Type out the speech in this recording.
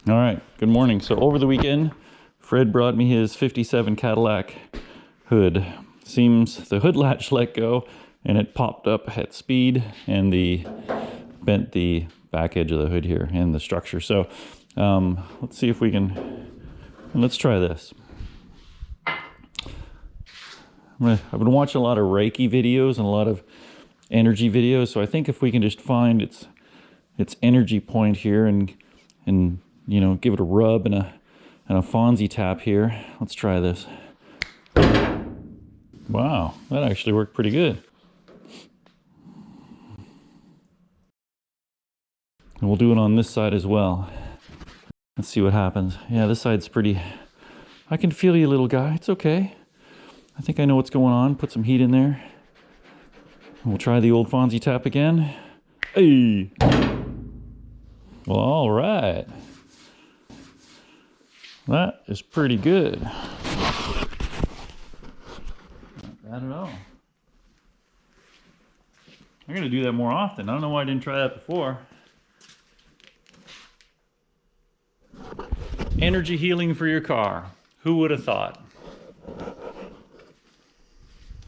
All right, good morning. So over the weekend, Fred brought me his 57 Cadillac hood. Seems the hood latch let go and it popped up at speed and bent the back edge of the hood here and the structure. So let's see if we can, let's try this. I've been watching a lot of Reiki videos and a lot of energy videos. So I think if we can just find its energy point here and you know, give it a rub and a Fonzie tap here. Let's try this. Wow, that actually worked pretty good. And we'll do it on this side as well. Let's see what happens. Yeah, this side's pretty... I can feel you, little guy. It's okay. I think I know what's going on. Put some heat in there. We'll try the old Fonzie tap again. Hey! Well, all right. That is pretty good. Not bad at all. I'm gonna do that more often. I don't know why I didn't try that before. Energy healing for your car. Who would have thought?